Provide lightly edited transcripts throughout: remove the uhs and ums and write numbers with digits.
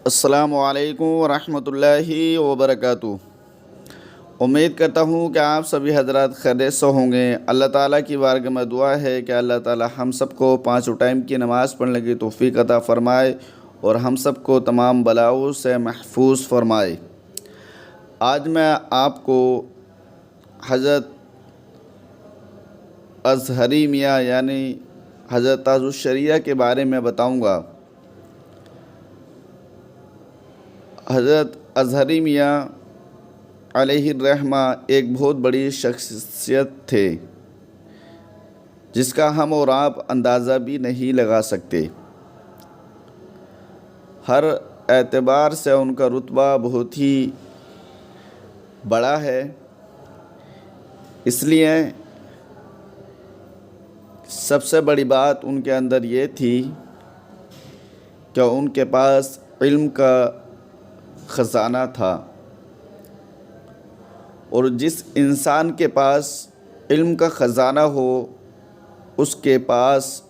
السلام علیکم ورحمۃ اللہ وبرکاتہ۔ امید کرتا ہوں کہ آپ سبھی حضرات خیریت سے ہوں گے۔ اللہ تعالیٰ کی بارگاہ میں دعا ہے کہ اللہ تعالیٰ ہم سب کو 5 ٹائم کی نماز پڑھنے کی توفیق عطا فرمائے اور ہم سب کو تمام بلاؤں سے محفوظ فرمائے۔ آج میں آپ کو حضرت ازہری میاں یعنی حضرت تاج الشریعہ کے بارے میں بتاؤں گا۔ حضرت ازہری میاں علیہ الرحمہ ایک بہت بڑی شخصیت تھے جس کا ہم اور آپ اندازہ بھی نہیں لگا سکتے۔ ہر اعتبار سے ان کا رتبہ بہت ہی بڑا ہے، اس لیے سب سے بڑی بات ان کے اندر یہ تھی کہ ان کے پاس علم کا خزانہ تھا، اور جس انسان کے پاس علم کا خزانہ ہو اس کے پاس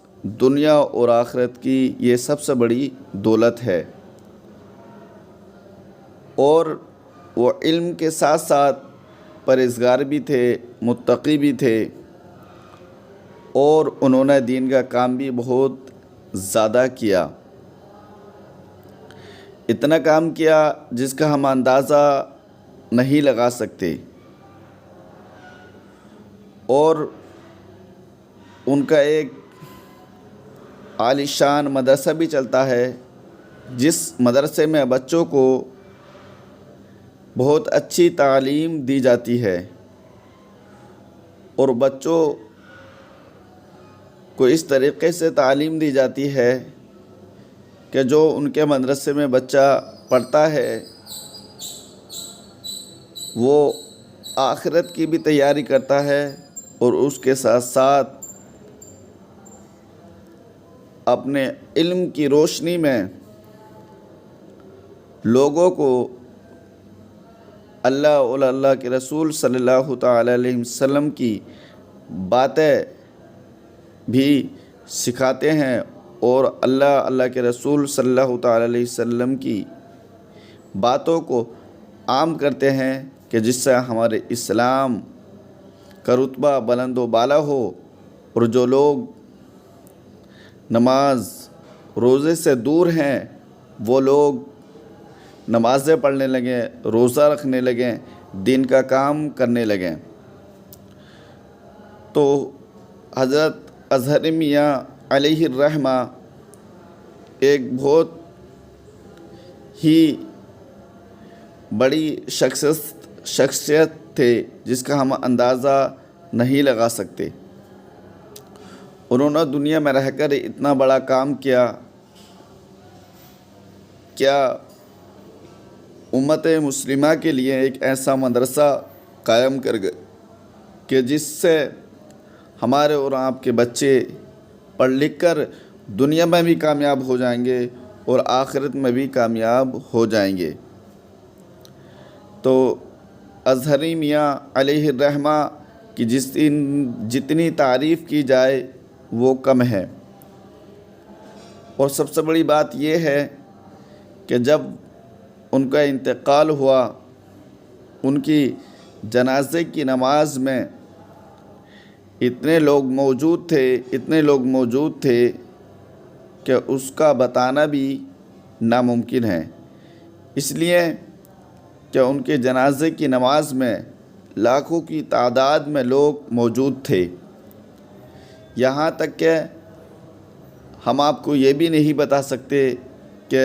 دنیا اور آخرت کی یہ سب سے بڑی دولت ہے۔ اور وہ علم کے ساتھ ساتھ پرہیزگار بھی تھے، متقی بھی تھے، اور انہوں نے دین کا کام بھی بہت زیادہ کیا۔ اتنا کام کیا جس کا ہم اندازہ نہیں لگا سکتے۔ اور ان کا ایک عالی شان مدرسہ بھی چلتا ہے، جس مدرسے میں بچوں کو بہت اچھی تعلیم دی جاتی ہے، اور بچوں کو اس طریقے سے تعلیم دی جاتی ہے کہ جو ان کے مدرسے میں بچہ پڑھتا ہے وہ آخرت کی بھی تیاری کرتا ہے، اور اس کے ساتھ ساتھ اپنے علم کی روشنی میں لوگوں کو اللہ اور اللہ کے رسول صلی اللہ تعالی علیہ وسلم کی باتیں بھی سکھاتے ہیں، اور اللہ کے رسول صلی اللہ تعالی علیہ وسلم کی باتوں کو عام کرتے ہیں کہ جس سے ہمارے اسلام کا رتبہ بلند و بالا ہو، اور جو لوگ نماز روزے سے دور ہیں وہ لوگ نمازیں پڑھنے لگیں، روزہ رکھنے لگیں، دین کا کام کرنے لگیں۔ تو حضرت ازہری میاں علیہ الرحمہ ایک بہت ہی بڑی شخصیت تھے جس کا ہم اندازہ نہیں لگا سکتے۔ انہوں نے دنیا میں رہ کر اتنا بڑا کام کیا امت مسلمہ کے لیے ایک ایسا مدرسہ قائم کر گئے کہ جس سے ہمارے اور آپ کے بچے پڑھ لکھ کر دنیا میں بھی کامیاب ہو جائیں گے اور آخرت میں بھی کامیاب ہو جائیں گے۔ تو ازہری میاں علیہ الرحمہ کی جتنی تعریف کی جائے وہ کم ہے۔ اور سب سے بڑی بات یہ ہے کہ جب ان کا انتقال ہوا، ان کی جنازے کی نماز میں اتنے لوگ موجود تھے کہ اس کا بتانا بھی ناممکن ہے، اس لیے کہ ان کے جنازے کی نماز میں لاکھوں کی تعداد میں لوگ موجود تھے۔ یہاں تک کہ ہم آپ کو یہ بھی نہیں بتا سکتے کہ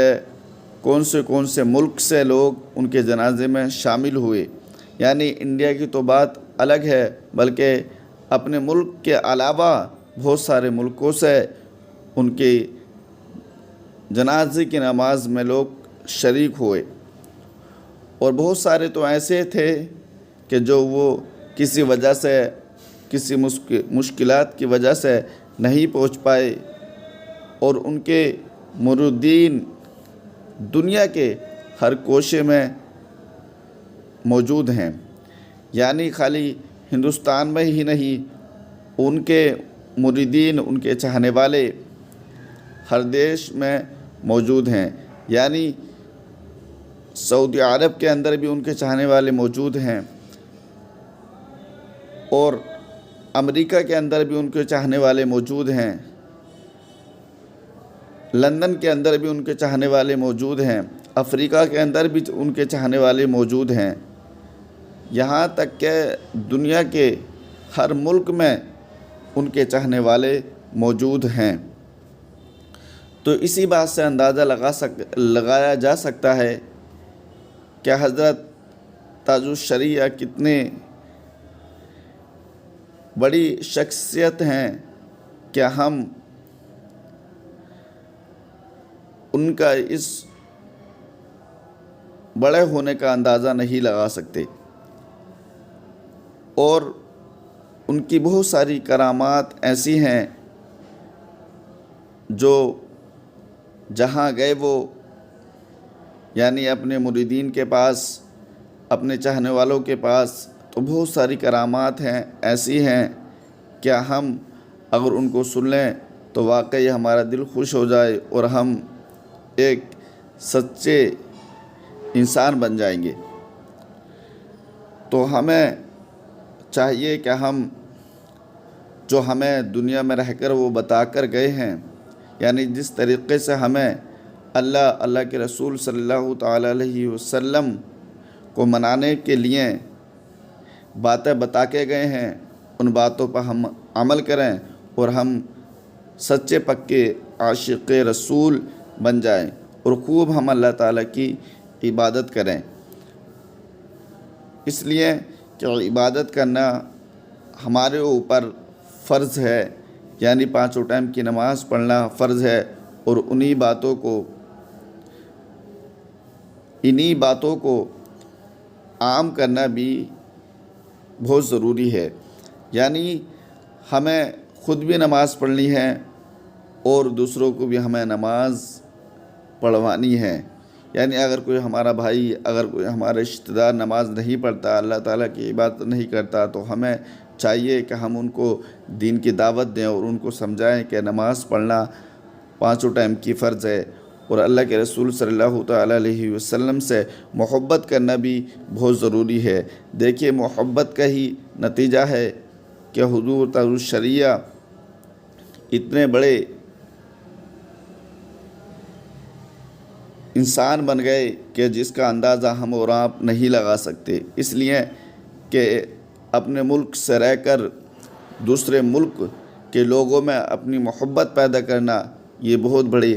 کون سے ملک سے لوگ ان کے جنازے میں شامل ہوئے۔ یعنی انڈیا کی تو بات الگ ہے، بلکہ اپنے ملک کے علاوہ بہت سارے ملکوں سے ان کے جنازے کی نماز میں لوگ شریک ہوئے، اور بہت سارے تو ایسے تھے کہ جو وہ کسی وجہ سے کسی مشکلات کی وجہ سے نہیں پہنچ پائے، اور ان کے مریدین دنیا کے ہر کوشے میں موجود ہیں۔ یعنی خالی ہندوستان میں ہی نہیں، ان کے مریدین، ان کے چاہنے والے ہر دیش میں موجود ہیں۔ یعنی سعودی عرب کے اندر بھی ان کے چاہنے والے موجود ہیں، اور امریکہ کے اندر بھی ان کے چاہنے والے موجود ہیں، لندن کے اندر بھی ان کے چاہنے والے موجود ہیں، افریقہ کے اندر بھی ان کے چاہنے والے موجود ہیں، یہاں تک کہ دنیا کے ہر ملک میں ان کے چاہنے والے موجود ہیں۔ تو اسی بات سے اندازہ لگایا جا سکتا ہے کہ حضرت تاج الشریعہ کتنے بڑی شخصیت ہیں کہ ہم ان کا اس بڑے ہونے کا اندازہ نہیں لگا سکتے، اور ان کی بہت ساری کرامات ایسی ہیں جو جہاں گئے وہ یعنی اپنے مریدین کے پاس، اپنے چاہنے والوں کے پاس، تو بہت ساری کرامات ہیں ایسی ہیں کہ ہم اگر ان کو سن لیں تو واقعی ہمارا دل خوش ہو جائے اور ہم ایک سچے انسان بن جائیں گے۔ تو ہمیں چاہیے کہ ہم جو ہمیں دنیا میں رہ کر وہ بتا کر گئے ہیں، یعنی جس طریقے سے ہمیں اللہ کے رسول صلی اللہ تعالیٰ علیہ وسلم کو منانے کے لیے باتیں بتا کے گئے ہیں، ان باتوں پر ہم عمل کریں اور ہم سچے پکے عاشق رسول بن جائیں اور خوب ہم اللہ تعالیٰ کی عبادت کریں، اس لیے کہ عبادت کرنا ہمارے اوپر فرض ہے، یعنی 5 ٹائم کی نماز پڑھنا فرض ہے، اور انہی باتوں کو عام کرنا بھی بہت ضروری ہے، یعنی ہمیں خود بھی نماز پڑھنی ہے اور دوسروں کو بھی ہمیں نماز پڑھوانی ہے، یعنی اگر کوئی ہمارا بھائی، اگر کوئی ہمارا رشتہ دار نماز نہیں پڑھتا، اللہ تعالیٰ کی عبادت نہیں کرتا، تو ہمیں چاہیے کہ ہم ان کو دین کی دعوت دیں اور ان کو سمجھائیں کہ نماز پڑھنا 5 ٹائم کی فرض ہے، اور اللہ کے رسول صلی اللہ تعالیٰ علیہ وسلم سے محبت کرنا بھی بہت ضروری ہے۔ دیکھیے، محبت کا ہی نتیجہ ہے کہ حضور تاج الشریعہ اتنے بڑے انسان بن گئے کہ جس کا اندازہ ہم اور آپ نہیں لگا سکتے، اس لیے کہ اپنے ملک سے رہ کر دوسرے ملک کے لوگوں میں اپنی محبت پیدا کرنا یہ بہت بڑی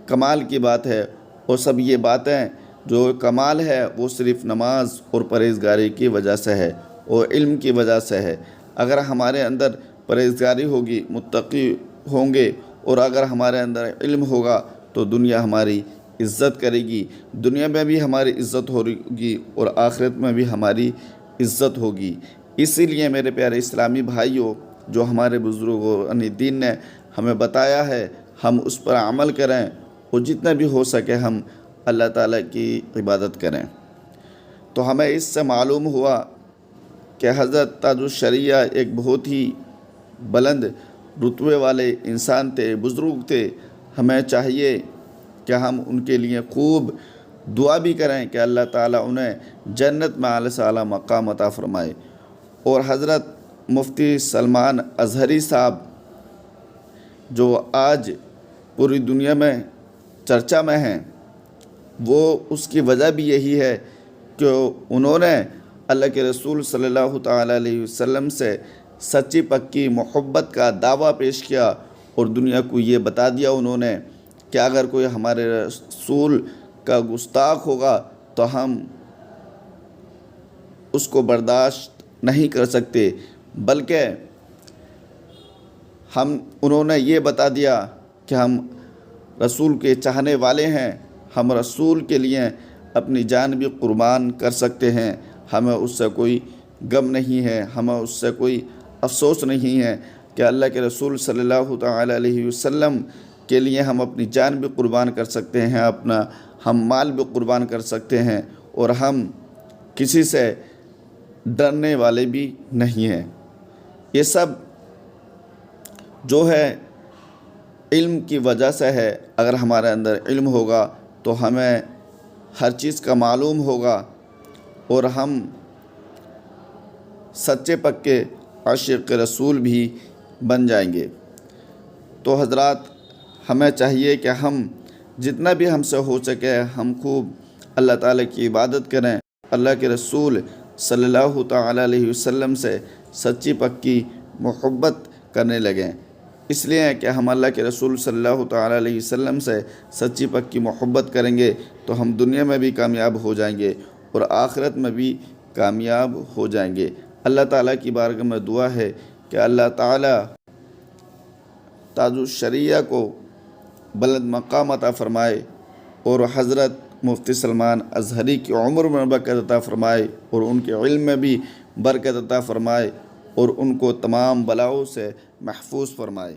کمال کی بات ہے، اور سب یہ باتیں جو کمال ہے وہ صرف نماز اور پرہیزگاری کی وجہ سے ہے اور علم کی وجہ سے ہے۔ اگر ہمارے اندر پرہیزگاری ہوگی، متقی ہوں گے، اور اگر ہمارے اندر علم ہوگا تو دنیا ہماری عزت کرے گی، دنیا میں بھی ہماری عزت ہوگی اور آخرت میں بھی ہماری عزت ہوگی۔ اسی لیے میرے پیارے اسلامی بھائیوں، جو ہمارے بزرگوں نے دین نے ہمیں بتایا ہے، ہم اس پر عمل کریں اور جتنا بھی ہو سکے ہم اللہ تعالیٰ کی عبادت کریں۔ تو ہمیں اس سے معلوم ہوا کہ حضرت تاج الشریعہ ایک بہت ہی بلند رتبے والے انسان تھے، بزرگ تھے۔ ہمیں چاہیے کہ ہم ان کے لیے خوب دعا بھی کریں کہ اللہ تعالیٰ انہیں جنت میں اعلیٰ اعلیٰ مقام عطا فرمائے۔ اور حضرت مفتی سلمان اظہری صاحب، جو آج پوری دنیا میں چرچا میں ہیں، وہ اس کی وجہ بھی یہی ہے کہ انہوں نے اللہ کے رسول صلی اللہ تعالیٰ علیہ وسلم سے سچی پکی محبت کا دعویٰ پیش کیا اور دنیا کو یہ بتا دیا انہوں نے کہ اگر کوئی ہمارے رسول کا گستاخ ہوگا تو ہم اس کو برداشت نہیں کر سکتے، بلکہ انہوں نے یہ بتا دیا کہ ہم رسول کے چاہنے والے ہیں، ہم رسول کے لیے اپنی جان بھی قربان کر سکتے ہیں، ہمیں اس سے کوئی غم نہیں ہے، ہمیں اس سے کوئی افسوس نہیں ہے کہ اللہ کے رسول صلی اللہ تعالیٰ علیہ وسلم کے لیے ہم اپنی جان بھی قربان کر سکتے ہیں، ہم مال بھی قربان کر سکتے ہیں، اور ہم کسی سے ڈرنے والے بھی نہیں ہیں۔ یہ سب جو ہے علم کی وجہ سے ہے۔ اگر ہمارے اندر علم ہوگا تو ہمیں ہر چیز کا معلوم ہوگا اور ہم سچے پکے عاشق رسول بھی بن جائیں گے۔ تو حضرات، ہمیں چاہیے کہ ہم جتنا بھی ہم سے ہو سکے ہم خوب اللہ تعالیٰ کی عبادت کریں، اللہ کے رسول صلی اللہ تعالیٰ علیہ وسلم سے سچی پکی محبت کرنے لگیں۔ اس لیے کہ ہم اللہ کے رسول صلی اللہ تعالیٰ علیہ وسلم سے سچی پکی محبت کریں گے تو ہم دنیا میں بھی کامیاب ہو جائیں گے اور آخرت میں بھی کامیاب ہو جائیں گے۔ اللہ تعالیٰ کی بارگاہ میں دعا ہے کہ اللہ تعالیٰ تاج الشریعہ کو بلند مقام عطا فرمائے اور حضرت مفتی سلمان اظہری کی عمر میں برکت عطا فرمائے اور ان کے علم میں بھی برکت عطا فرمائے اور ان کو تمام بلاؤں سے محفوظ فرمائے۔